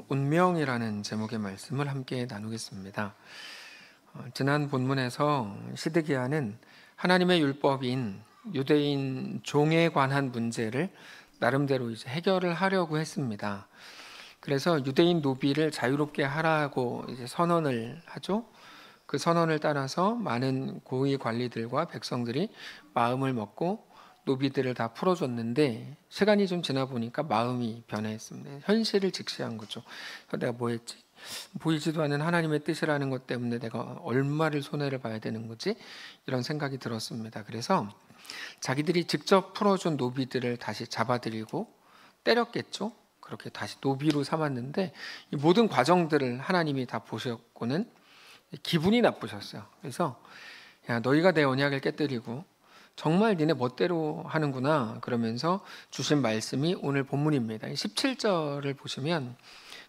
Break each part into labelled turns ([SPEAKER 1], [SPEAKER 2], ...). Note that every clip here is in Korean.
[SPEAKER 1] 운명이라는 제목의 말씀을 함께 나누겠습니다. 지난 본문에서 시드기야는 하나님의 율법인 유대인 종에 관한 문제를 나름대로 이제 해결을 하려고 했습니다. 그래서 유대인 노비를 자유롭게 하라고 이제 선언을 하죠. 그 선언을 따라서 많은 고위 관리들과 백성들이 마음을 먹고 노비들을 다 풀어줬는데, 시간이 좀 지나 보니까 마음이 변했습니다. 현실을 직시한 거죠. 그래서 내가 뭐 했지? 보이지도 않는 하나님의 뜻이라는 것 때문에 내가 얼마를 손해를 봐야 되는 거지? 이런 생각이 들었습니다. 그래서 자기들이 직접 풀어준 노비들을 다시 잡아들이고 때렸겠죠. 그렇게 다시 노비로 삼았는데, 이 모든 과정들을 하나님이 다 보셨고는 기분이 나쁘셨어요. 그래서 야, 너희가 내 언약을 깨뜨리고 정말 니네 멋대로 하는구나 그러면서 주신 말씀이 오늘 본문입니다. 17절을 보시면,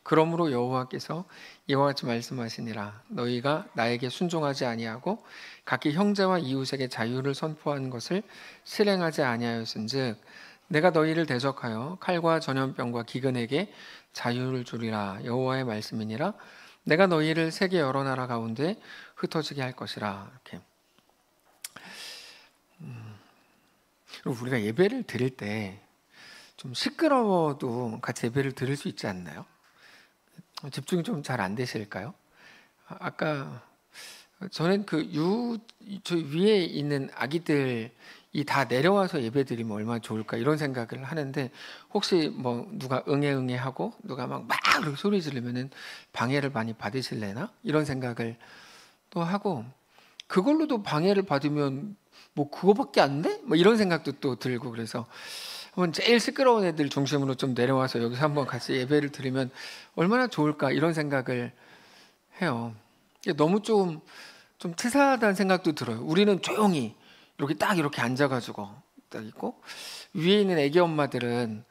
[SPEAKER 1] 그러므로 여호와께서 이와 같이 말씀하시니라. 너희가 나에게 순종하지 아니하고 각기 형제와 이웃에게 자유를 선포한 것을 실행하지 아니하였은즉 내가 너희를 대적하여 칼과 전염병과 기근에게 자유를 주리라. 여호와의 말씀이니라. 내가 너희를 세계 여러 나라 가운데 흩어지게 할 것이라. 이렇게. 우리가 예배를 드릴 때 좀 시끄러워도 같이 예배를 드릴 수 있지 않나요? 집중이 좀 잘 안 되실까요? 아까 저는 저 위에 있는 아기들이 다 내려와서 예배 드리면 얼마나 좋을까 이런 생각을 하는데, 혹시 뭐 누가 응애 하고 누가 막 그렇게 소리 지르면은 방해를 많이 받으실래나 이런 생각을 또 하고, 그걸로도 방해를 받으면 뭐 그거밖에 안 돼? 뭐 이런 생각도 또 들고, 그래서 한번 제일 시끄러운 애들 중심으로 좀 내려와서 여기서 한번 같이 예배를 드리면 얼마나 좋을까 이런 생각을 해요. 너무 좀 치사하다는 생각도 들어요. 우리는 조용히 이렇게 앉아가지고 딱 있고, 위에 있는 애기 엄마들은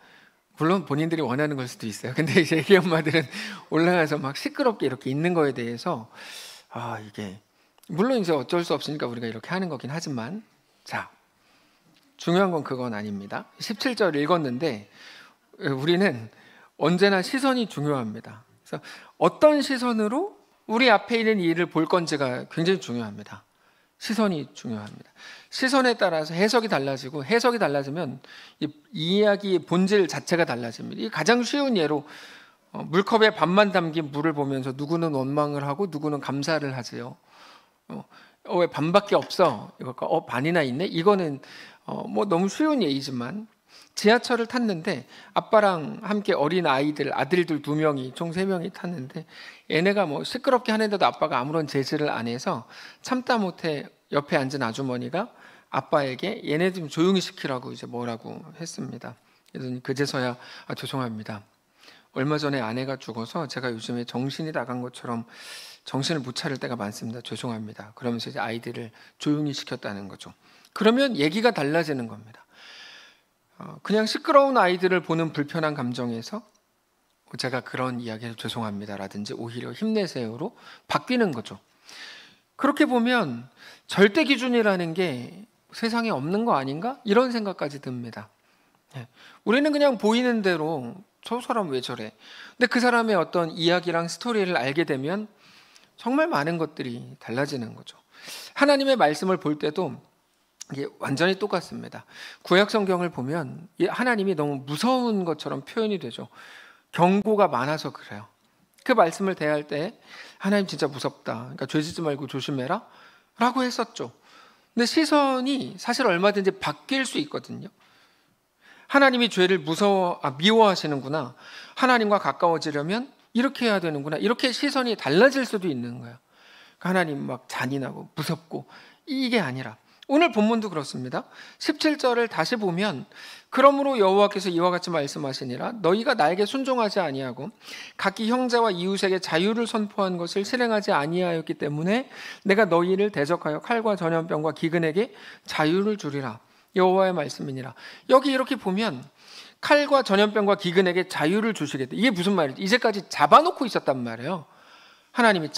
[SPEAKER 1] 물론 본인들이 원하는 걸 수도 있어요. 근데 이제 애기 엄마들은 올라가서 막 시끄럽게 이렇게 있는 거에 대해서 이게 물론 이제 어쩔 수 없으니까 우리가 이렇게 하는 거긴 하지만, 자, 중요한 건 그건 아닙니다. 17절 읽었는데 우리는 언제나 시선이 중요합니다. 그래서 어떤 시선으로 우리 앞에 있는 일을 볼 건지가 굉장히 중요합니다. 시선이 중요합니다. 시선에 따라서 해석이 달라지고, 해석이 달라지면 이 이야기의 본질 자체가 달라집니다. 이 가장 쉬운 예로 물컵에 반만 담긴 물을 보면서 누구는 원망을 하고 누구는 감사를 하세요. 왜 반밖에 없어? 이거 반이나 있네? 이거는 뭐 너무 쉬운 예이지만, 지하철을 탔는데 아빠랑 함께 어린 아이들, 아들들 2명이 총 3명이 탔는데, 얘네가 뭐 시끄럽게 하는데도 아빠가 아무런 제지를 안 해서 참다 못해 옆에 앉은 아주머니가 아빠에게 얘네 좀 조용히 시키라고 이제 뭐라고 했습니다. 그래서 그제서야 죄송합니다. 얼마 전에 아내가 죽어서 제가 요즘에 정신이 나간 것처럼 정신을 못 차릴 때가 많습니다. 죄송합니다. 그러면서 이제 아이들을 조용히 시켰다는 거죠. 그러면 얘기가 달라지는 겁니다. 그냥 시끄러운 아이들을 보는 불편한 감정에서 제가 그런 이야기를 죄송합니다라든지 오히려 힘내세요로 바뀌는 거죠. 그렇게 보면 절대 기준이라는 게 세상에 없는 거 아닌가? 이런 생각까지 듭니다. 우리는 그냥 보이는 대로 저 사람 왜 저래? 근데 그 사람의 어떤 이야기랑 스토리를 알게 되면 정말 많은 것들이 달라지는 거죠. 하나님의 말씀을 볼 때도 이게 완전히 똑같습니다. 구약 성경을 보면 하나님이 너무 무서운 것처럼 표현이 되죠. 경고가 많아서 그래요. 그 말씀을 대할 때 하나님 진짜 무섭다, 그러니까 죄짓지 말고 조심해라 라고 했었죠. 근데 시선이 사실 얼마든지 바뀔 수 있거든요. 하나님이 죄를 미워하시는구나, 하나님과 가까워지려면 이렇게 해야 되는구나, 이렇게 시선이 달라질 수도 있는 거예요. 하나님 막 잔인하고 무섭고 이게 아니라, 오늘 본문도 그렇습니다. 17절을 다시 보면, 그러므로 여호와께서 이와 같이 말씀하시니라. 너희가 나에게 순종하지 아니하고 각기 형제와 이웃에게 자유를 선포한 것을 실행하지 아니하였기 때문에 내가 너희를 대적하여 칼과 전염병과 기근에게 자유를 주리라. 여호와의 말씀이니라. 여기 이렇게 보면 칼과 전염병과 기근에게 자유를 주시겠다. 이게 무슨 말이지? 이제까지 잡아놓고 있었단 말이에요. 하나님이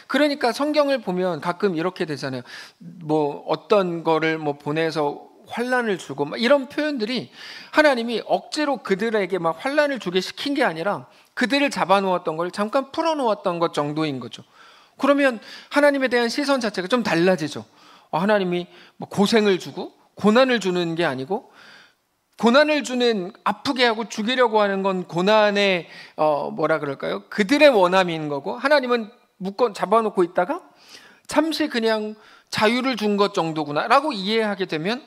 [SPEAKER 1] 그러니까 성경을 보면 가끔 이렇게 되잖아요. 뭐 어떤 거를 뭐 보내서 환난을 주고 막 이런 표현들이 하나님이 억지로 그들에게 막 환난을 주게 시킨 게 아니라 그들을 잡아놓았던 걸 잠깐 풀어놓았던 것 정도인 거죠. 그러면 하나님에 대한 시선 자체가 좀 달라지죠. 하나님이 뭐 고생을 주고 고난을 주는 게 아니고, 고난을 주는, 아프게 하고 죽이려고 하는 건 고난의 뭐라 그럴까요? 그들의 원함인 거고, 하나님은 묶어 잡아놓고 있다가 잠시 그냥 자유를 준 것 정도구나 라고 이해하게 되면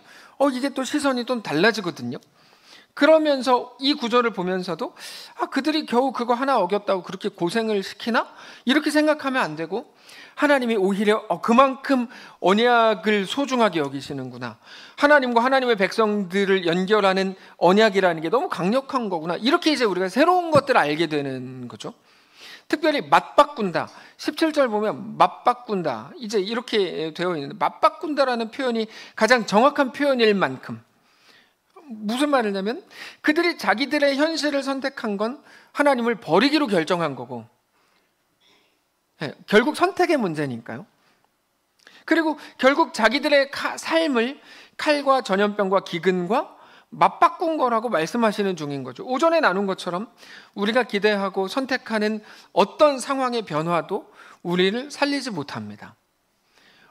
[SPEAKER 1] 이게 또 시선이 좀 달라지거든요. 그러면서 이 구절을 보면서도 그들이 겨우 그거 하나 어겼다고 그렇게 고생을 시키나? 이렇게 생각하면 안 되고, 하나님이 오히려 그만큼 언약을 소중하게 여기시는구나, 하나님과 하나님의 백성들을 연결하는 언약이라는 게 너무 강력한 거구나, 이렇게 이제 우리가 새로운 것들을 알게 되는 거죠. 특별히 맞바꾼다, 17절 보면 맞바꾼다, 이제 이렇게 되어 있는데, 맞바꾼다라는 표현이 가장 정확한 표현일 만큼, 무슨 말이냐면 그들이 자기들의 현실을 선택한 건 하나님을 버리기로 결정한 거고, 결국 선택의 문제니까요. 그리고 결국 자기들의 삶을 칼과 전염병과 기근과 맞바꾼 거라고 말씀하시는 중인 거죠. 오전에 나눈 것처럼 우리가 기대하고 선택하는 어떤 상황의 변화도 우리를 살리지 못합니다.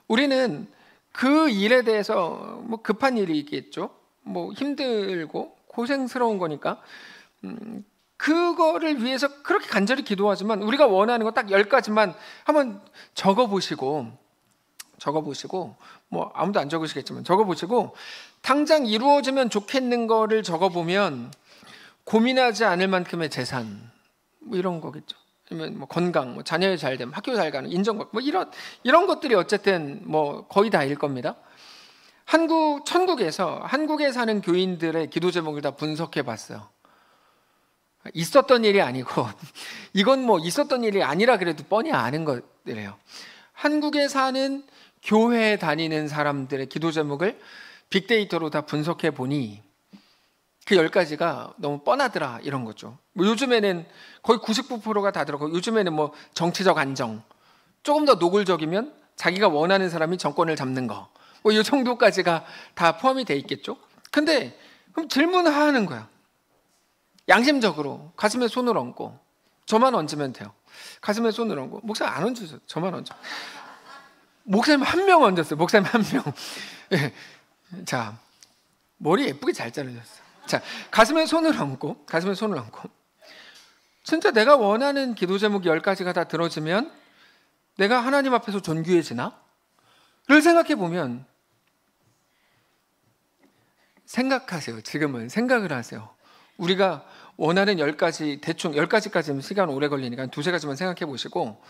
[SPEAKER 1] 우리는 그 일에 대해서 뭐 급한 일이 있겠죠. 뭐 힘들고 고생스러운 거니까 그거를 위해서 그렇게 간절히 기도하지만, 우리가 원하는 거 딱 10가지만 한번 적어보시고, 뭐 아무도 안 적으시겠지만 적어보시고, 당장 이루어지면 좋겠는 거를 적어보면 고민하지 않을 만큼의 재산, 뭐 이런 거겠죠. 아니면 뭐 건강, 뭐 자녀의 잘됨, 학교 잘 가는, 인정받고, 뭐 이런 것들이 어쨌든 뭐 거의 다일 겁니다. 천국에서 한국에 사는 교인들의 기도 제목을 다 분석해 봤어요. 있었던 일이 아니고, 이건 뭐 있었던 일이 아니라 그래도 뻔히 아는 것들이에요. 한국에 사는 교회에 다니는 사람들의 기도 제목을 빅데이터로 다 분석해 보니 그 10가지가 너무 뻔하더라, 이런 거죠. 뭐 요즘에는 거의 99%가 다 들어가고, 요즘에는 뭐 정치적 안정, 조금 더 노골적이면 자기가 원하는 사람이 정권을 잡는 거, 뭐 이 정도까지가 다 포함이 돼 있겠죠. 근데 그럼 질문하는 거야. 양심적으로 가슴에 손을 얹고, 저만 얹으면 돼요. 가슴에 손을 얹고, 목사님 안 얹으세요. 저만 얹어. 목사님 한 명 얹었어요. 목사님 한 명. 예. 자, 머리 예쁘게 잘 자르셨어요. 자, 가슴에 손을 얹고, 진짜 내가 원하는 기도 제목 10가지가 다 들어지면 내가 하나님 앞에서 존귀해지나? 를 생각해 보면, 생각하세요. 지금은 생각을 하세요. 우리가 원하는 10가지, 대충 10가지까지는 시간 오래 걸리니까 한 2-3가지만 생각해 보시고,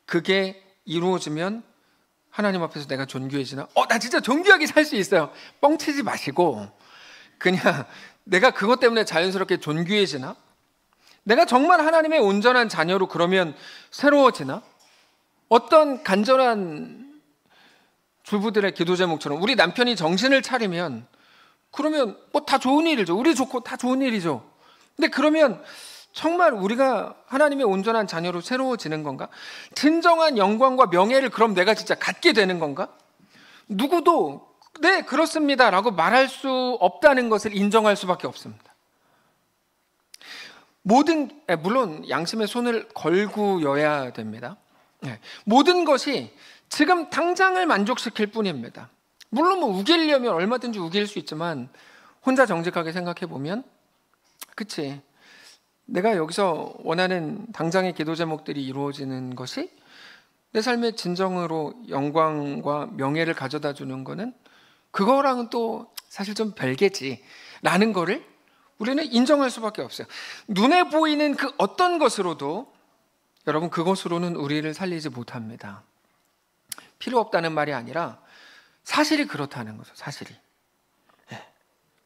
[SPEAKER 1] 그게 이루어지면 하나님 앞에서 내가 존귀해지나? 나 진짜 존귀하게 살 수 있어요. 뻥치지 마시고, 그냥 내가 그것 때문에 자연스럽게 존귀해지나? 내가 정말 하나님의 온전한 자녀로 그러면 새로워지나? 어떤 간절한 주부들의 기도 제목처럼 우리 남편이 정신을 차리면, 그러면 뭐 다 좋은 일이죠. 우리 좋고 다 좋은 일이죠. 근데 그러면 정말 우리가 하나님의 온전한 자녀로 새로워지는 건가? 진정한 영광과 명예를 그럼 내가 진짜 갖게 되는 건가? 누구도 네 그렇습니다 라고 말할 수 없다는 것을 인정할 수밖에 없습니다. 물론 양심의 손을 걸고여야 됩니다. 모든 것이 지금 당장을 만족시킬 뿐입니다. 물론 뭐 우기려면 얼마든지 우길 수 있지만, 혼자 정직하게 생각해 보면, 그치, 내가 여기서 원하는 당장의 기도 제목들이 이루어지는 것이 내 삶의 진정으로 영광과 명예를 가져다 주는 거는 그거랑은 또 사실 좀 별개지 라는 거를 우리는 인정할 수밖에 없어요. 눈에 보이는 그 어떤 것으로도, 여러분, 그것으로는 우리를 살리지 못합니다. 필요 없다는 말이 아니라 사실이 그렇다는 거죠. 사실이.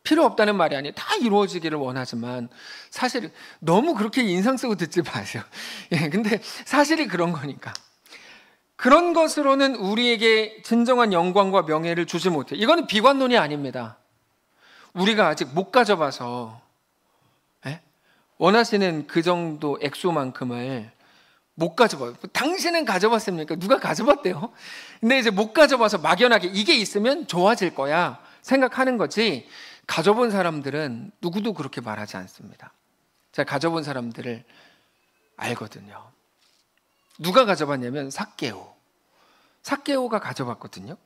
[SPEAKER 1] 필요 없다는 말이 아니에요. 다 이루어지기를 원하지만 사실 너무 그렇게 인상 쓰고 듣지 마세요. 근데 사실이 그런 거니까. 그런 것으로는 우리에게 진정한 영광과 명예를 주지 못해요. 이거는 비관론이 아닙니다. 우리가 아직 못 가져봐서, 원하시는 그 정도 액수만큼을 못 가져봐요. 당신은 가져봤습니까? 누가 가져봤대요? 근데 이제 못 가져봐서 막연하게 이게 있으면 좋아질 거야 생각하는 거지, 가져본 사람들은 누구도 그렇게 말하지 않습니다. 제가 가져본 사람들을 알거든요. 누가 가져봤냐면 삭개오가 가져봤거든요.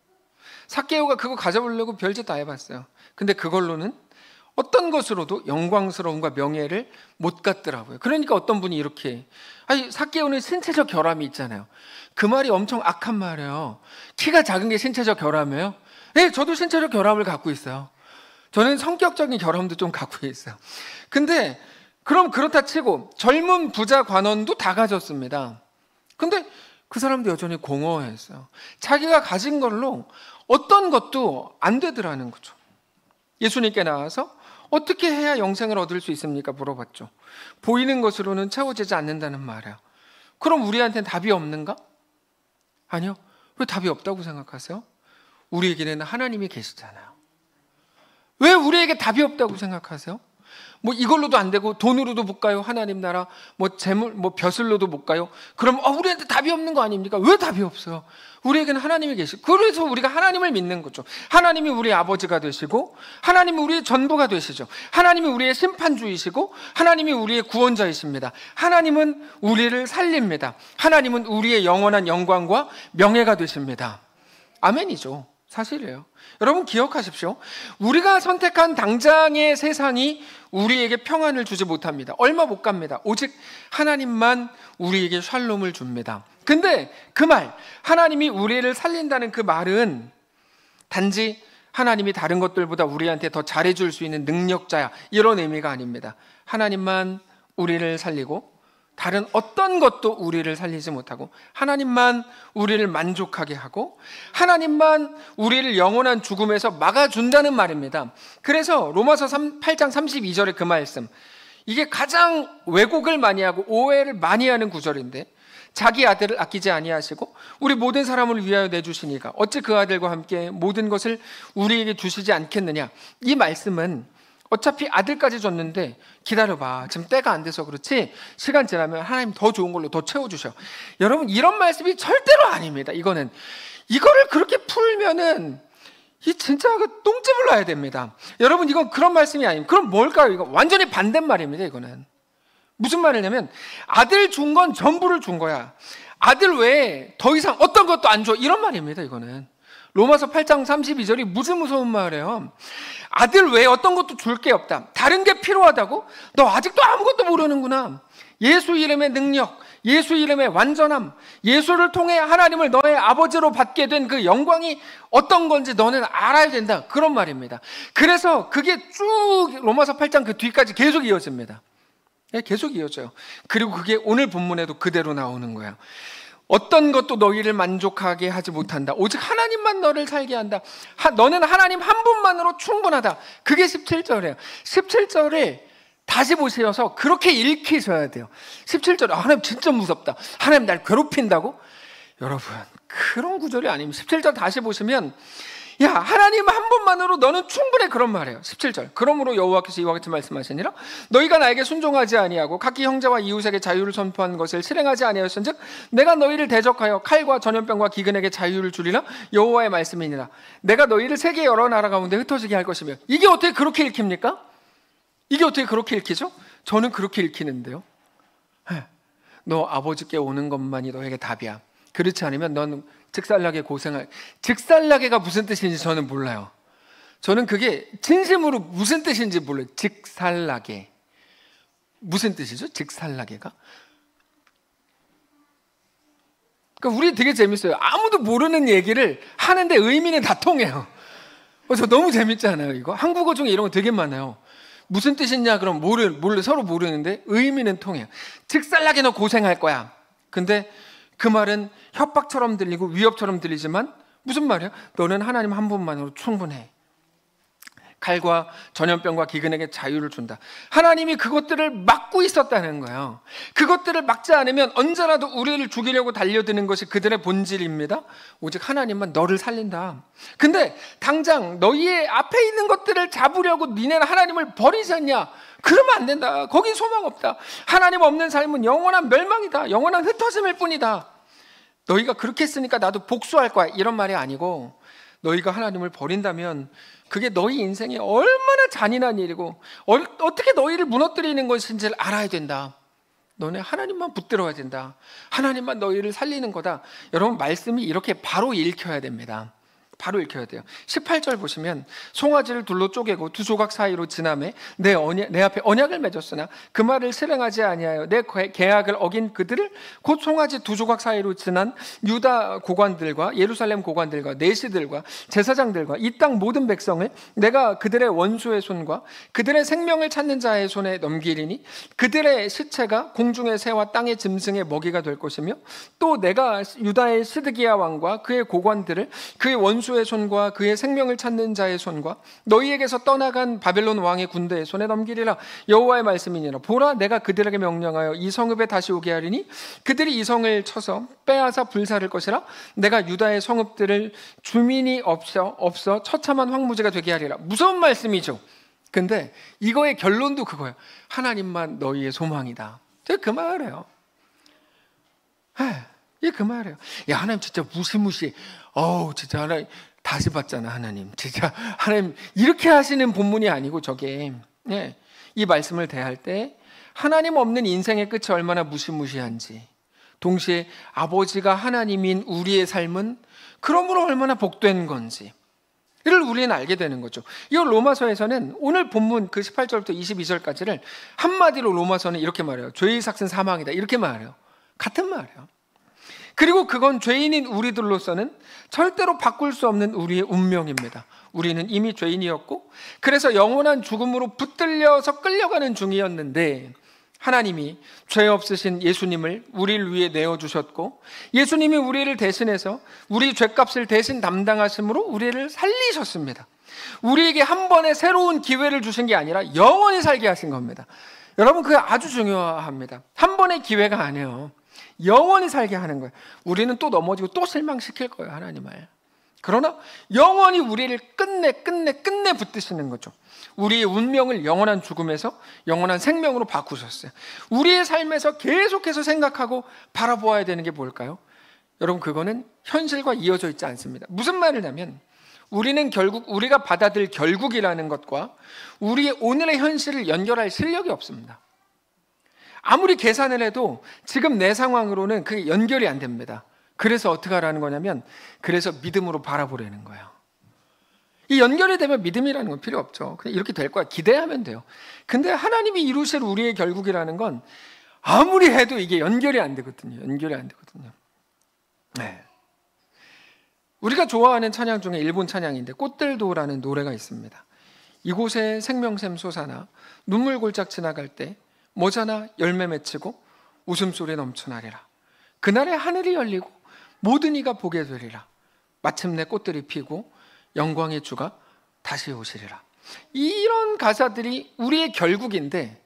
[SPEAKER 1] 삭개오가 그거 가져보려고 별짓 다 해봤어요. 근데 그걸로는 어떤 것으로도 영광스러움과 명예를 못 갖더라고요. 그러니까 어떤 분이 이렇게, 아니 삭개오는 신체적 결함이 있잖아요. 그 말이 엄청 악한 말이에요. 키가 작은 게 신체적 결함이에요? 네, 저도 신체적 결함을 갖고 있어요. 저는 성격적인 결함도 좀 갖고 있어요. 근데 그럼 그렇다 치고 젊은 부자 관원도 다 가졌습니다. 근데 그 사람도 여전히 공허했어요. 자기가 가진 걸로 어떤 것도 안 되더라는 거죠. 예수님께 나와서 어떻게 해야 영생을 얻을 수 있습니까? 물어봤죠. 보이는 것으로는 채워지지 않는다는 말이에요. 그럼 우리한테는 답이 없는가? 아니요. 왜 답이 없다고 생각하세요? 우리에게는 하나님이 계시잖아요. 왜 우리에게 답이 없다고 생각하세요? 뭐 이걸로도 안 되고 돈으로도 못 가요. 하나님 나라 뭐 재물 뭐 벼슬로도 못 가요. 그럼 우리한테 답이 없는 거 아닙니까? 왜 답이 없어요? 우리에게는 하나님이 계시고, 그래서 우리가 하나님을 믿는 거죠. 하나님이 우리의 아버지가 되시고, 하나님이 우리의 전부가 되시죠. 하나님이 우리의 심판주이시고, 하나님이 우리의 구원자이십니다. 하나님은 우리를 살립니다. 하나님은 우리의 영원한 영광과 명예가 되십니다. 아멘이죠. 사실이에요. 여러분 기억하십시오. 우리가 선택한 당장의 세상이 우리에게 평안을 주지 못합니다. 얼마 못 갑니다. 오직 하나님만 우리에게 샬롬을 줍니다. 근데 그 말, 하나님이 우리를 살린다는 그 말은 단지 하나님이 다른 것들보다 우리한테 더 잘해줄 수 있는 능력자야, 이런 의미가 아닙니다. 하나님만 우리를 살리고 다른 어떤 것도 우리를 살리지 못하고, 하나님만 우리를 만족하게 하고, 하나님만 우리를 영원한 죽음에서 막아준다는 말입니다. 그래서 로마서 8장 32절의 그 말씀, 이게 가장 왜곡을 많이 하고 오해를 많이 하는 구절인데, 자기 아들을 아끼지 아니하시고 우리 모든 사람을 위하여 내주시니까 어찌 그 아들과 함께 모든 것을 우리에게 주시지 않겠느냐. 이 말씀은 어차피 아들까지 줬는데 기다려봐, 지금 때가 안 돼서 그렇지 시간 지나면 하나님 더 좋은 걸로 더 채워주셔. 여러분 이런 말씀이 절대로 아닙니다. 이거를 그렇게 풀면은 이 진짜 그 똥집을 놔야 됩니다. 여러분 이건 그런 말씀이 아닙니다. 그럼 뭘까요? 이거 완전히 반대말입니다. 이거는 무슨 말이냐면 아들 준 건 전부를 준 거야. 아들 외에 더 이상 어떤 것도 안 줘, 이런 말입니다. 이거는 로마서 8장 32절이 무슨 무서운 말이에요. 아들 외에 어떤 것도 줄 게 없다. 다른 게 필요하다고? 너 아직도 아무것도 모르는구나. 예수 이름의 능력, 예수 이름의 완전함, 예수를 통해 하나님을 너의 아버지로 받게 된 그 영광이 어떤 건지 너는 알아야 된다, 그런 말입니다. 그래서 그게 쭉 로마서 8장 그 뒤까지 계속 이어집니다. 계속 이어져요. 그리고 그게 오늘 본문에도 그대로 나오는 거예요. 어떤 것도 너희를 만족하게 하지 못한다. 오직 하나님만 너를 살게 한다. 너는 하나님 한 분만으로 충분하다. 그게 17절이에요. 17절을 다시 보셔서 그렇게 읽히셔야 돼요. 17절에 하나님 진짜 무섭다, 하나님 날 괴롭힌다고? 여러분 그런 구절이 아닙니다. 17절 다시 보시면 야, 하나님 한 분만으로 너는 충분해, 그런 말이에요. 17절. 그러므로 여호와께서 이와 같이 말씀하시니라. 너희가 나에게 순종하지 아니하고 각기 형제와 이웃에게 자유를 선포한 것을 실행하지 아니하였은즉 내가 너희를 대적하여 칼과 전염병과 기근에게 자유를 주리라. 여호와의 말씀이니라. 내가 너희를 세계 여러 나라 가운데 흩어지게 할 것이며. 이게 어떻게 그렇게 읽힙니까? 이게 어떻게 그렇게 읽히죠? 저는 그렇게 읽히는데요. 너 아버지께 오는 것만이 너에게 답이야. 그렇지 않으면 넌 즉살나게 고생할. 즉살나게가 무슨 뜻인지 저는 몰라요. 저는 그게 진심으로 무슨 뜻인지 몰라요. 즉살나게 무슨 뜻이죠? 즉살나게가? 그러니까 우리 되게 재밌어요. 아무도 모르는 얘기를 하는데 의미는 다 통해요. 저 너무 재밌잖아요. 이거 한국어 중에 이런 거 되게 많아요. 무슨 뜻이냐 그럼 몰래 서로 모르는데 의미는 통해요. 즉살나게 너 고생할 거야. 근데 그 말은 협박처럼 들리고 위협처럼 들리지만 무슨 말이야? 너는 하나님 한 분만으로 충분해. 칼과 전염병과 기근에게 자유를 준다. 하나님이 그것들을 막고 있었다는 거예요. 그것들을 막지 않으면 언제라도 우리를 죽이려고 달려드는 것이 그들의 본질입니다. 오직 하나님만 너를 살린다. 근데 당장 너희의 앞에 있는 것들을 잡으려고 니네는 하나님을 버리셨냐? 그러면 안 된다. 거긴 소망 없다. 하나님 없는 삶은 영원한 멸망이다. 영원한 흩어짐일 뿐이다. 너희가 그렇게 했으니까 나도 복수할 거야, 이런 말이 아니고, 너희가 하나님을 버린다면 그게 너희 인생에 얼마나 잔인한 일이고 어떻게 너희를 무너뜨리는 것인지를 알아야 된다. 너네 하나님만 붙들어야 된다. 하나님만 너희를 살리는 거다. 여러분, 말씀이 이렇게 바로 읽혀야 됩니다. 바로 읽혀야 돼요. 18절 보시면 송아지를 둘로 쪼개고 두 조각 사이로 지나매 내 앞에 언약을 맺었으나 그 말을 실행하지 아니하여 내 계약을 어긴 그들을 곧 송아지 두 조각 사이로 지난 유다 고관들과 예루살렘 고관들과 내시들과 제사장들과 이 땅 모든 백성을 내가 그들의 원수의 손과 그들의 생명을 찾는 자의 손에 넘기리니 그들의 시체가 공중의 새와 땅의 짐승의 먹이가 될 것이며 또 내가 유다의 시드기야 왕과 그의 고관들을 그의 원수의 손과 그의 생명을 찾는 자의 손과 너희에게서 떠나간 바벨론 왕의 군대의 손에 넘기리라. 여호와의 말씀이니라. 보라, 내가 그들에게 명령하여 이 성읍에 다시 오게 하리니 그들이 이 성을 쳐서 빼앗아 불사를 것이라. 내가 유다의 성읍들을 주민이 없어 처참한 황무지가 되게 하리라. 무서운 말씀이죠. 근데 이거의 결론도 그거예요. 하나님만 너희의 소망이다. 제가 그 말이에요. 예, 그 말이에요. 야, 하나님 진짜 무시무시. 진짜 하나님 다시 봤잖아. 하나님 진짜 하나님 이렇게 하시는 본문이 아니고 저게, 예, 이 말씀을 대할 때 하나님 없는 인생의 끝이 얼마나 무시무시한지, 동시에 아버지가 하나님인 우리의 삶은 그러므로 얼마나 복된 건지 이를 우리는 알게 되는 거죠. 이 로마서에서는 오늘 본문 그 18절부터 22절까지를 한마디로 로마서는 이렇게 말해요. 죄의 삭은 사망이다. 이렇게 말해요. 같은 말이에요. 그리고 그건 죄인인 우리들로서는 절대로 바꿀 수 없는 우리의 운명입니다. 우리는 이미 죄인이었고 그래서 영원한 죽음으로 붙들려서 끌려가는 중이었는데 하나님이 죄 없으신 예수님을 우리를 위해 내어주셨고 예수님이 우리를 대신해서 우리 죄값을 대신 담당하심으로 우리를 살리셨습니다. 우리에게 한 번의 새로운 기회를 주신 게 아니라 영원히 살게 하신 겁니다. 여러분, 그게 아주 중요합니다. 한 번의 기회가 아니에요. 영원히 살게 하는 거예요. 우리는 또 넘어지고 또 실망시킬 거예요, 하나님을. 그러나 영원히 우리를 끝내 붙드시는 거죠. 우리의 운명을 영원한 죽음에서 영원한 생명으로 바꾸셨어요. 우리의 삶에서 계속해서 생각하고 바라보아야 되는 게 뭘까요? 여러분, 그거는 현실과 이어져 있지 않습니다. 무슨 말이냐면 우리는 결국 우리가 받아들일 결국이라는 것과 우리의 오늘의 현실을 연결할 실력이 없습니다. 아무리 계산을 해도 지금 내 상황으로는 그게 연결이 안 됩니다. 그래서 어떻게 하라는 거냐면 그래서 믿음으로 바라보라는 거예요. 이 연결이 되면 믿음이라는 건 필요 없죠. 그냥 이렇게 될 거야. 기대하면 돼요. 근데 하나님이 이루실 우리의 결국이라는 건 아무리 해도 이게 연결이 안 되거든요. 연결이 안 되거든요. 네. 우리가 좋아하는 찬양 중에 일본 찬양인데 꽃들도라는 노래가 있습니다. 이곳에 생명샘 솟아나 눈물 골짝 지나갈 때 모자나 열매 맺히고 웃음소리 넘쳐나리라. 그날에 하늘이 열리고 모든 이가 보게 되리라. 마침내 꽃들이 피고 영광의 주가 다시 오시리라. 이런 가사들이 우리의 결국인데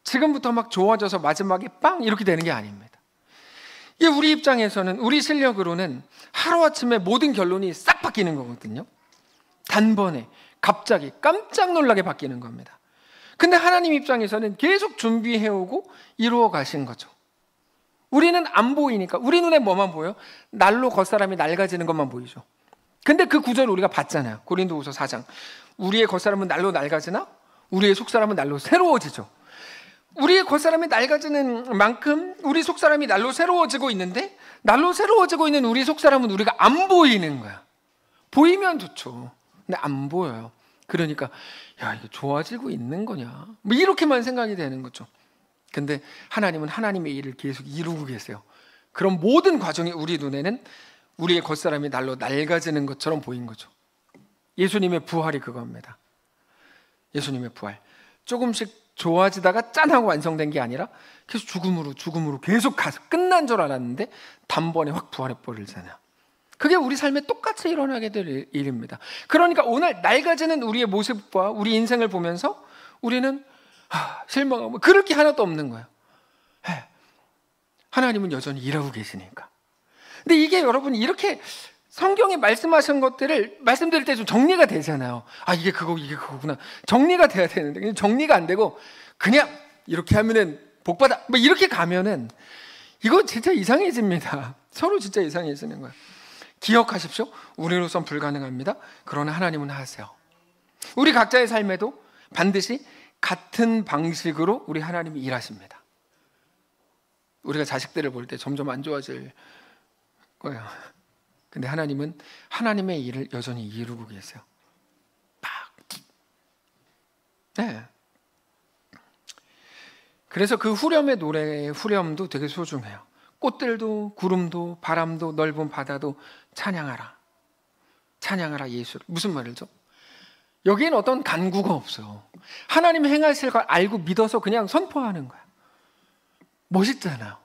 [SPEAKER 1] 지금부터 막 좋아져서 마지막에 빵 이렇게 되는 게 아닙니다. 이게 우리 입장에서는 우리 실력으로는 하루아침에 모든 결론이 싹 바뀌는 거거든요. 단번에 갑자기 깜짝 놀라게 바뀌는 겁니다. 근데 하나님 입장에서는 계속 준비해오고 이루어 가신 거죠. 우리는 안 보이니까 우리 눈에 뭐만 보여? 날로 겉사람이 낡아지는 것만 보이죠. 근데 그 구절을 우리가 봤잖아요. 고린도후서 4장. 우리의 겉사람은 날로 낡아지나? 우리의 속사람은 날로 새로워지죠. 우리의 겉사람이 낡아지는 만큼 우리 속사람이 날로 새로워지고 있는데 날로 새로워지고 있는 우리 속사람은 우리가 안 보이는 거야. 보이면 좋죠. 근데 안 보여요. 그러니까 야, 이게 좋아지고 있는 거냐? 뭐 이렇게만 생각이 되는 거죠. 근데 하나님은 하나님의 일을 계속 이루고 계세요. 그럼 모든 과정이 우리 눈에는 우리의 겉사람이 날로 낡아지는 것처럼 보인 거죠. 예수님의 부활이 그겁니다. 예수님의 부활. 조금씩 좋아지다가 짠하고 완성된 게 아니라 계속 죽음으로 계속 가서 끝난 줄 알았는데 단번에 확 부활해 버리잖아요. 그게 우리 삶에 똑같이 일어나게 될 일입니다. 그러니까 오늘 낡아지는 우리의 모습과 우리 인생을 보면서 우리는 실망하고 그럴 게 하나도 없는 거예요. 하나님은 여전히 일하고 계시니까. 근데 이게 여러분 이렇게 성경에 말씀하신 것들을 말씀드릴 때 좀 정리가 되잖아요. 이게 그거구나. 정리가 돼야 되는데 정리가 안 되고 그냥 이렇게 하면은 복받아 뭐 이렇게 가면은 이거 진짜 이상해집니다. 서로 진짜 이상해지는 거예요. 기억하십시오. 우리로선 불가능합니다. 그러나 하나님은 하세요. 우리 각자의 삶에도 반드시 같은 방식으로 우리 하나님이 일하십니다. 우리가 자식들을 볼 때 점점 안 좋아질 거예요. 근데 하나님은 하나님의 일을 여전히 이루고 계세요. 네. 그래서 그 후렴의 노래의 후렴도 되게 소중해요. 꽃들도 구름도 바람도 넓은 바다도 찬양하라. 찬양하라 예수를. 무슨 말이죠? 여기에는 어떤 간구가 없어요. 하나님 행하실 걸 알고 믿어서 그냥 선포하는 거야. 멋있잖아요.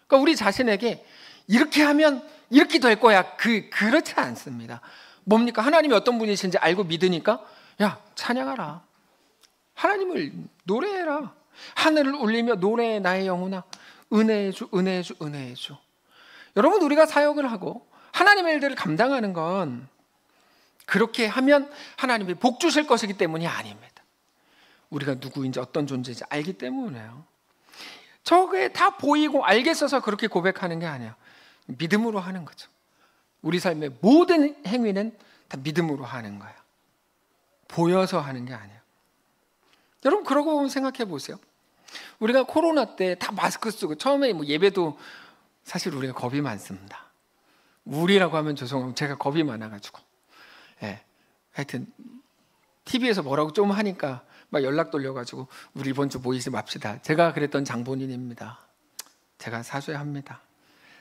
[SPEAKER 1] 그러니까 우리 자신에게 이렇게 하면 이렇게 될 거야. 그렇지 않습니다. 뭡니까? 하나님이 어떤 분이신지 알고 믿으니까 야, 찬양하라. 하나님을 노래해라. 하늘을 울리며 노래해 나의 영혼아. 은혜의 주, 은혜의 주, 은혜의 주. 여러분, 우리가 사역을 하고 하나님의 일들을 감당하는 건 그렇게 하면 하나님이 복 주실 것이기 때문이 아닙니다. 우리가 누구인지 어떤 존재인지 알기 때문에요. 저게 다 보이고 알겠어서 그렇게 고백하는 게 아니에요. 믿음으로 하는 거죠. 우리 삶의 모든 행위는 다 믿음으로 하는 거예요. 보여서 하는 게 아니에요. 여러분, 그러고 보면 생각해 보세요. 우리가 코로나 때 다 마스크 쓰고 처음에 뭐 예배도 사실 우리가 겁이 많습니다. 우리라고 하면 죄송하고 제가 겁이 많아가지고, 하여튼 TV에서 뭐라고 좀 하니까 막 연락 돌려가지고 우리 이번 주 모이지 맙시다. 제가 그랬던 장본인입니다. 제가 사죄합니다.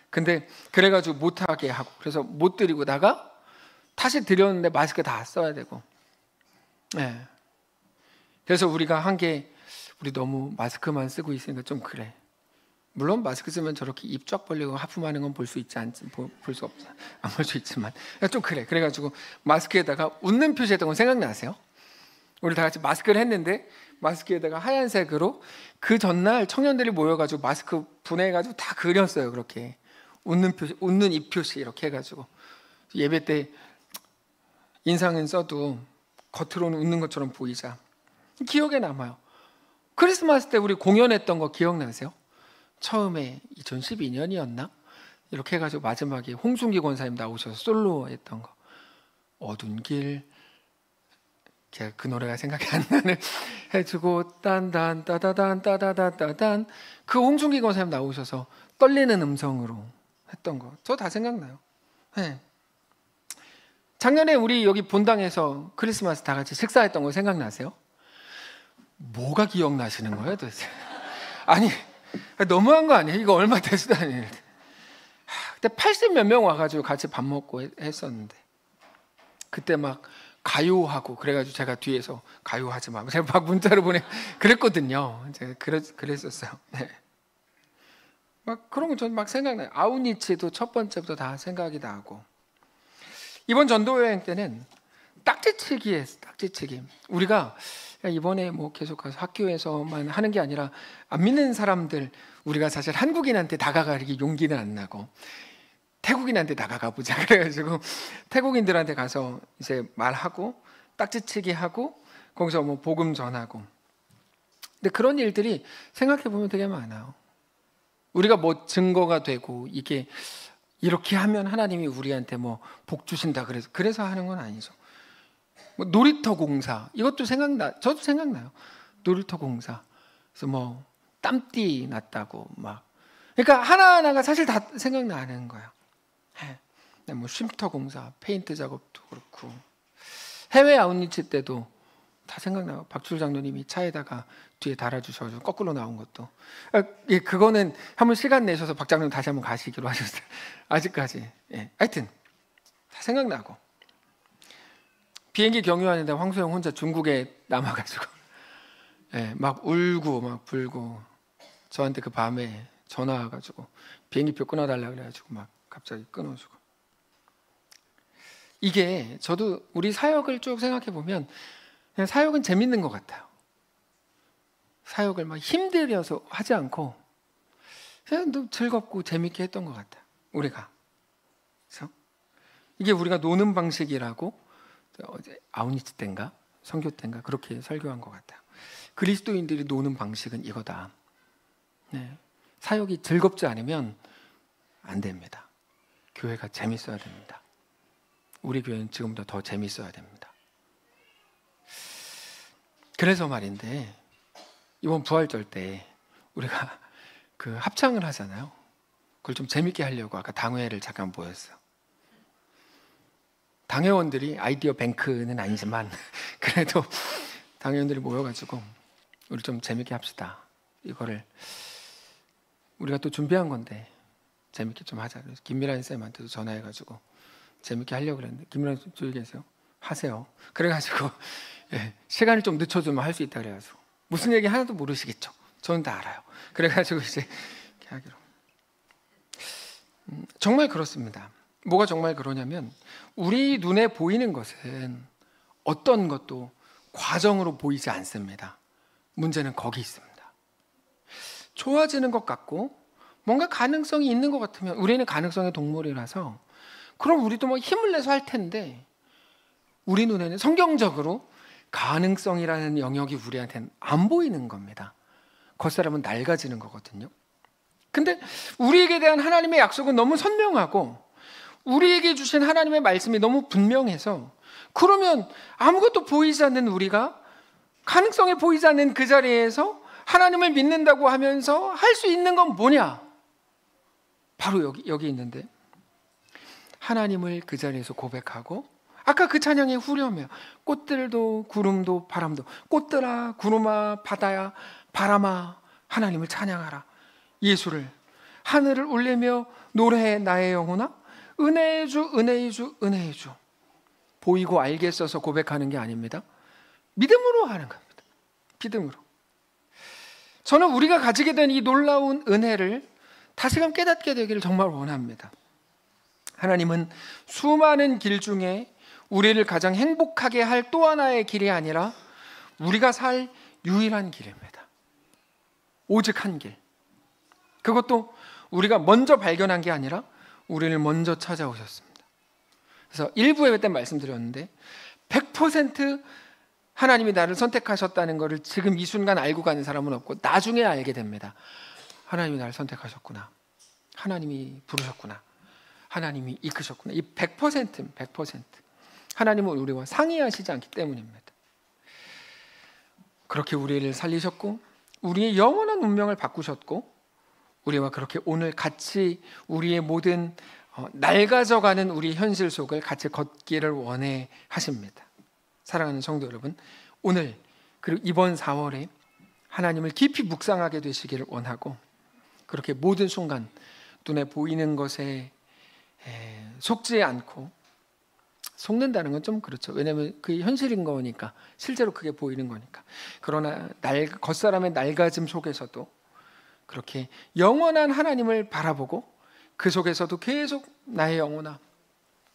[SPEAKER 1] 근데 그래가지고 못하게 하고 그래서 못 드리고다가 다시 드렸는데 마스크 다 써야 되고, 그래서 우리가 한 게 우리 너무 마스크만 쓰고 있으니까 좀 그래. 물론 마스크 쓰면 저렇게 입 쫙 벌리고 하품하는 건 볼 수 있지 않지, 볼 수 없어, 안 볼 수 있지만 좀 그래. 그래가지고 마스크에다가 웃는 표시했던 건 생각나세요? 우리 다 같이 마스크를 했는데 마스크에다가 하얀색으로 그 전날 청년들이 모여가지고 마스크 분해해가지고 다 그렸어요. 그렇게 웃는 표시, 웃는 입 표시 이렇게 해가지고 예배 때 인상은 써도 겉으로는 웃는 것처럼 보이자. 기억에 남아요. 크리스마스 때 우리 공연했던 거 기억나세요? 처음에 2012년이었나? 이렇게 해가지고 마지막에 홍순기 권사님 나오셔서 솔로 했던 거, 어두운 길, 제가 그 노래가 생각이 안 나네. 해주고 딴딴 따다단 따다다다단, 그 홍순기 권사님 나오셔서 떨리는 음성으로 했던 거, 저 다 생각나요. 작년에 우리 여기 본당에서 크리스마스 다 같이 식사했던 거 생각나세요? 뭐가 기억나시는 거예요 도대체? 아니, 너무한 거 아니에요? 이거 얼마 되지도 않는데. 그때 80 몇 명 와가지고 같이 밥 먹고 했었는데, 그때 막 가요하고 그래가지고 제가 뒤에서 가요하지 마, 제가 막 문자를 그랬거든요. 제가 그랬었어요. 막 그런 거 전 막 생각나요. 아우니치도 첫 번째부터 다 생각이 나고. 이번 전도 여행 때는 딱지치기에 딱지치기. 우리가 이번에 뭐 계속 가서 학교에서만 하는 게 아니라 안 믿는 사람들, 우리가 사실 한국인한테 다가가기 용기는 안 나고 태국인한테 다가가 보자 그래가지고 태국인들한테 가서 이제 말하고 딱지치기 하고 거기서 뭐 복음 전하고. 근데 그런 일들이 생각해 보면 되게 많아요. 우리가 뭐 증거가 되고 이게 이렇게 하면 하나님이 우리한테 뭐 복 주신다 그래서 하는 건 아니죠. 뭐 놀이터 공사, 이것도 저도 생각나요. 놀이터 공사. 그래서 뭐 땀띠 났다고 막. 그러니까 하나하나가 사실 다 생각나는 거예요. 뭐 쉼터 공사, 페인트 작업도 그렇고, 해외 아웃리치 때도 다 생각나요. 박출 장로님이 차에다가 뒤에 달아주셔가지고 거꾸로 나온 것도. 그거는 한번 시간 내셔서 박 장로님 다시 한번 가시기로 하셨어요. 아직까지. 하여튼 다 생각나고. 비행기 경유하는데 황소영 혼자 중국에 남아가지고 막 울고 막 불고, 저한테 그 밤에 전화 와가지고 비행기표 끊어달라 그래가지고 막 갑자기 끊어주고. 이게 저도 우리 사역을 쭉 생각해 보면 그냥 사역은 재밌는 것 같아요. 사역을 막 힘들여서 하지 않고 그냥 또 즐겁고 재밌게 했던 것 같아요. 우리가. 그래서 이게 우리가 노는 방식이라고 어제 아우니치 때인가 선교 때인가 그렇게 설교한 것 같아요. 그리스도인들이 노는 방식은 이거다. 사역이 즐겁지 않으면 안 됩니다. 교회가 재밌어야 됩니다. 우리 교회는 지금보다 더 재밌어야 됩니다. 그래서 말인데, 이번 부활절 때 우리가 그 합창을 하잖아요. 그걸 좀 재밌게 하려고 아까 당회를 잠깐 모였어요. 당회원들이 아이디어 뱅크는 아니지만 그래도 당회원들이 모여가지고 우리 좀 재밌게 합시다. 이거를 우리가 또 준비한 건데 재밌게 좀 하자. 그래서 김미란 쌤한테도 전화해가지고 재밌게 하려고 그랬는데 김미란 쌤 저기 계세요? 하세요. 그래가지고 시간을 좀 늦춰주면 할 수 있다 그래가지고 무슨 얘기 하나도 모르시겠죠? 저는 다 알아요. 그래가지고 이제 이렇게 하기로. 정말 그렇습니다. 뭐가 정말 그러냐면 우리 눈에 보이는 것은 어떤 것도 과정으로 보이지 않습니다. 문제는 거기 있습니다. 좋아지는 것 같고 뭔가 가능성이 있는 것 같으면 우리는 가능성의 동물이라서 그럼 우리도 뭐 힘을 내서 할 텐데 우리 눈에는 성경적으로 가능성이라는 영역이 우리한테는 안 보이는 겁니다. 겉사람은 낡아지는 거거든요. 근데 우리에게 대한 하나님의 약속은 너무 선명하고 우리에게 주신 하나님의 말씀이 너무 분명해서 그러면 아무것도 보이지 않는 우리가 가능성이 보이지 않는 그 자리에서 하나님을 믿는다고 하면서 할 수 있는 건 뭐냐? 바로 여기 있는데 하나님을 그 자리에서 고백하고 아까 그 찬양의 후렴이에요. 꽃들도 구름도 바람도 꽃들아 구름아 바다야 바람아 하나님을 찬양하라. 예수를 하늘을 울리며 노래해 나의 영혼아 은혜의 주 은혜의 주 은혜의 주. 보이고 알겠어서 고백하는 게 아닙니다. 믿음으로 하는 겁니다. 믿음으로. 저는 우리가 가지게 된 이 놀라운 은혜를 다시금 깨닫게 되기를 정말 원합니다. 하나님은 수많은 길 중에 우리를 가장 행복하게 할 또 하나의 길이 아니라 우리가 살 유일한 길입니다. 오직 한 길. 그것도 우리가 먼저 발견한 게 아니라 우리를 먼저 찾아오셨습니다. 그래서 일부에 그때 말씀드렸는데 100% 하나님이 나를 선택하셨다는 것을 지금 이 순간 알고 가는 사람은 없고 나중에 알게 됩니다. 하나님이 나를 선택하셨구나. 하나님이 부르셨구나. 하나님이 이끄셨구나. 이 100%는 100%. 하나님은 우리와 상의하시지 않기 때문입니다. 그렇게 우리를 살리셨고 우리의 영원한 운명을 바꾸셨고 우리와 그렇게 오늘 같이 우리의 모든 낡아져가는 우리 현실 속을 같이 걷기를 원해 하십니다. 사랑하는 성도 여러분, 오늘 그리고 이번 4월에 하나님을 깊이 묵상하게 되시기를 원하고 그렇게 모든 순간 눈에 보이는 것에 속지 않고 속는다는 건 좀 그렇죠. 왜냐하면 그게 현실인 거니까 실제로 그게 보이는 거니까. 그러나 겉사람의 낡아짐 속에서도 그렇게 영원한 하나님을 바라보고 그 속에서도 계속 나의 영혼아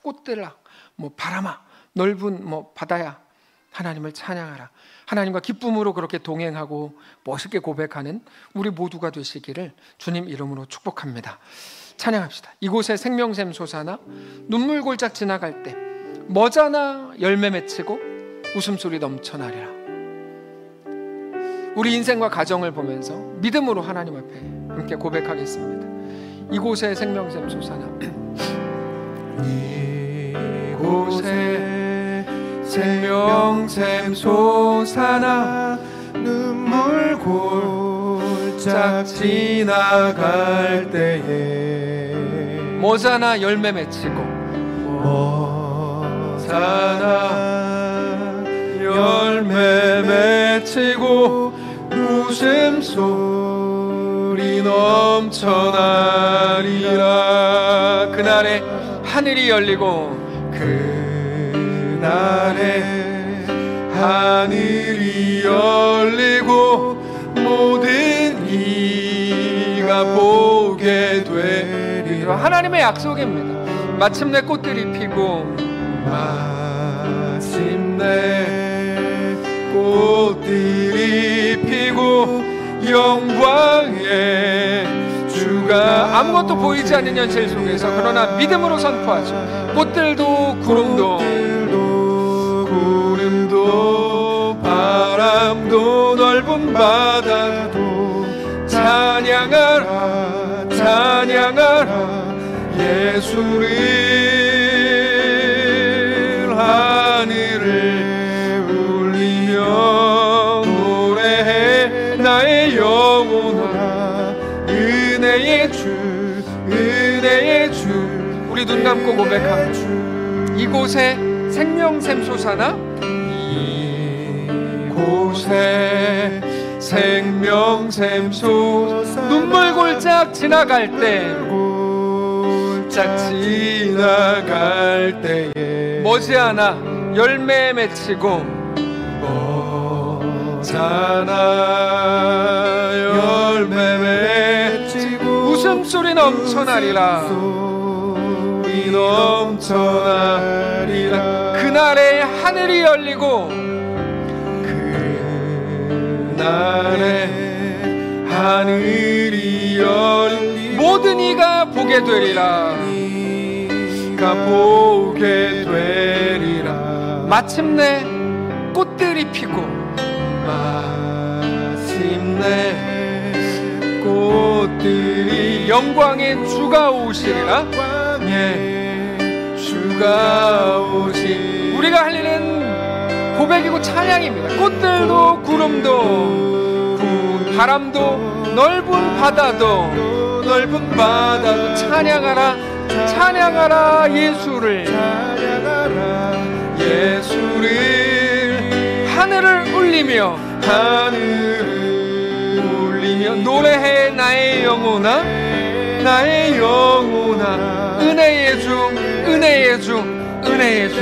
[SPEAKER 1] 꽃들아 뭐 바람아 넓은 뭐 바다야 하나님을 찬양하라. 하나님과 기쁨으로 그렇게 동행하고 멋있게 고백하는 우리 모두가 되시기를 주님 이름으로 축복합니다. 찬양합시다. 이곳에 생명샘 솟아나 눈물 골짝 지나갈 때 머자나 열매 맺히고 웃음소리 넘쳐나리라. 우리 인생과 가정을 보면서 믿음으로 하나님 앞에 함께 고백하겠습니다. 이곳에 생명샘 솟아나 이곳에 생명샘 솟아나 눈물 골짝 지나갈 때에 모자나 열매 맺히고 모자나 열매 맺히고 웃음소리 넘쳐나리라. 그날에 하늘이 열리고 그날에 하늘이 열리고 모든 이가 보게 되리라. 하나님의 약속입니다. 마침내 꽃들이 피고 마침내 꽃들이 피고 영광의 주가 아무것도 보이지 않는 현실 속에서 그러나 믿음으로 선포하죠. 꽃들도 구름도 바람도 넓은 바다도 찬양하라 찬양하라 예수를 하늘을 울리며 노래해 나의 영혼아 은혜의 주. 우리 눈 감고 고백합니다. 이곳에 생명샘 솟아나, 이곳에 생명샘 솟아나. 눈물 골짝 지나갈 때, 골짝 지나갈 때에 머지않아 열매 맺히고, 머지않아 열매 맺히고 웃음소리 넘쳐나리라. 그날에 하늘이 열리고, 그날에 하늘이 열리고 모든 이가 보게 되리라. 보게 되리라. 마침내 꽃들이 피고, 마침내 꽃들이 영광의 주가 오시리라. 예, 주가 오시. 우리가 할 일은 고백이고 찬양입니다. 꽃들도 구름도 바람도 넓은 바다도 찬양하라. 찬양하라 예수를. 하늘을 울리며 노래해 나의 영혼아. 은혜의 주, 은혜의 주, 은혜의 주,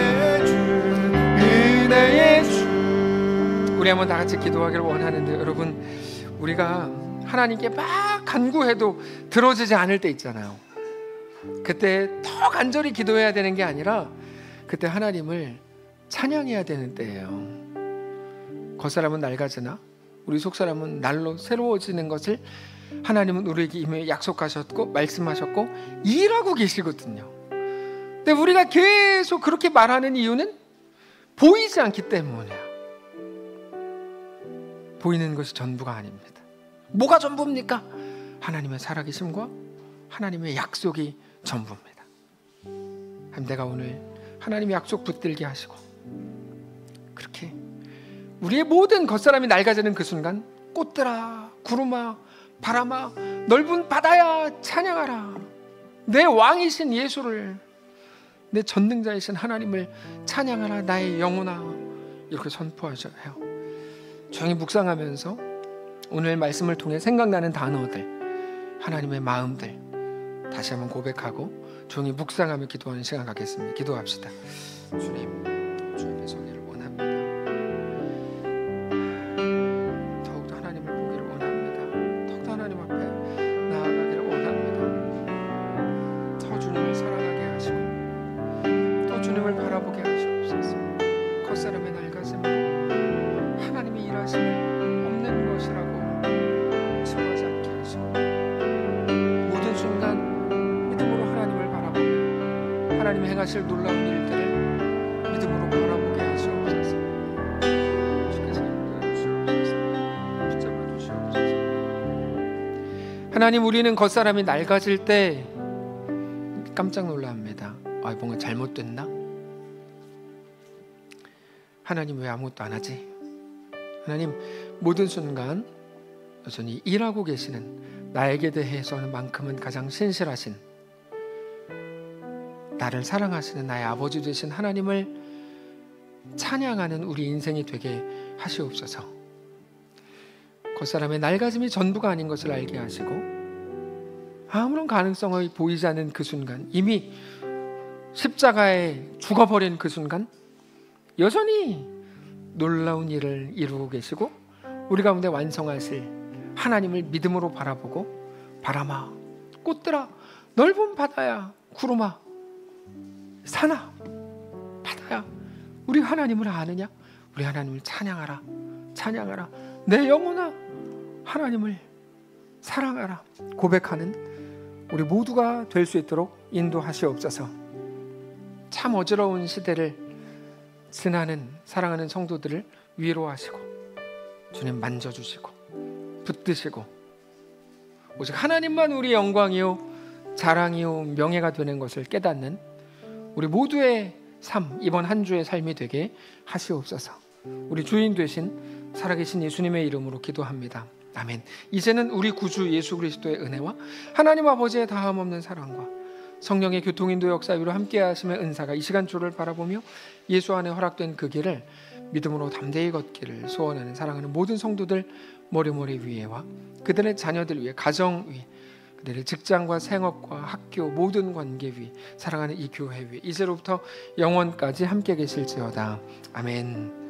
[SPEAKER 1] 은혜의 주. 우리 한번 다 같이 기도하기를 원하는데, 여러분, 우리가 하나님께 막 간구해도 들어지지 않을 때 있잖아요. 그때 더 간절히 기도해야 되는 게 아니라 그때 하나님을 찬양해야 되는 때예요. 겉사람은 낡아지나 우리 속사람은 날로 새로워지는 것을 하나님은 우리에게 이미 약속하셨고 말씀하셨고 일하고 계시거든요. 근데 우리가 계속 그렇게 말하는 이유는 보이지 않기 때문이에요. 보이는 것이 전부가 아닙니다. 뭐가 전부입니까? 하나님의 살아계심과 하나님의 약속이 전부입니다. 내가 오늘 하나님의 약속 붙들게 하시고, 그렇게 우리의 모든 겉사람이 낡아지는 그 순간, 꽃들아, 구름아, 바람아, 넓은 바다야 찬양하라. 내 왕이신 예수를, 내 전능자이신 하나님을 찬양하라 나의 영혼아. 이렇게 선포하셔야 해요. 조용히 묵상하면서 오늘 말씀을 통해 생각나는 단어들, 하나님의 마음들 다시 한번 고백하고 조용히 묵상하며 기도하는 시간 갖겠습니다. 기도합시다. 주님, 주님의 손을 원합니다. 더욱더 하나님을 보기를 원합니다. 더욱더 하나님 앞에 나아가기를 원합니다. 더 주님을 사랑하게 하시고 더 주님을 바라보게 하시옵소서. 겉사람의 낡아짐으로 하나님의 일하심을 없는 것이라고 증오하지 않게 하시고, 모든 순간 믿음으로 하나님을 바라보며 하나님이 행하실 놀라운 일들을 믿음으로 바라보게 하시옵소서. 주께서 인도해 주시옵소서. 붙잡아 주시옵소서. 하나님, 우리는 겉사람이 낡아질 때 깜짝 놀랍니다. 뭔가 잘못됐나? 하나님 왜 아무것도 안 하지? 하나님, 모든 순간 여전히 일하고 계시는, 나에게 대해서는 만큼은 가장 신실하신, 나를 사랑하시는 나의 아버지 되신 하나님을 찬양하는 우리 인생이 되게 하시옵소서. 겉사람의 낡아짐이 전부가 아닌 것을 알게 하시고, 아무런 가능성이 보이지 않는 그 순간, 이미 십자가에 죽어버린 그 순간 여전히 놀라운 일을 이루고 계시고, 우리 가운데 완성하실 하나님을 믿음으로 바라보고, 바람아, 꽃들아, 넓은 바다야, 구름아, 산아, 바다야, 우리 하나님을 아느냐? 우리 하나님을 찬양하라. 찬양하라. 내 영혼아, 하나님을 사랑하라. 고백하는 우리 모두가 될 수 있도록 인도하시옵소서. 참 어지러운 시대를 지나는 사랑하는 성도들을 위로하시고 주님 만져주시고 붙드시고, 오직 하나님만 우리 영광이요 자랑이요 명예가 되는 것을 깨닫는 우리 모두의 삶, 이번 한 주의 삶이 되게 하시옵소서. 우리 주인 되신 살아계신 예수님의 이름으로 기도합니다. 아멘. 이제는 우리 구주 예수 그리스도의 은혜와 하나님 아버지의 다함없는 사랑과 성령의 교통인도 역사 위로 함께 하심의 은사가 이 시간 주를 바라보며 예수 안에 허락된 그 길을 믿음으로 담대히 걷기를 소원하는 사랑하는 모든 성도들 머리머리 위에와 그들의 자녀들 위에, 가정 위에, 그들의 직장과 생업과 학교 모든 관계 위, 사랑하는 이 교회 위 이제로부터 영원까지 함께 계실지어다. 아멘.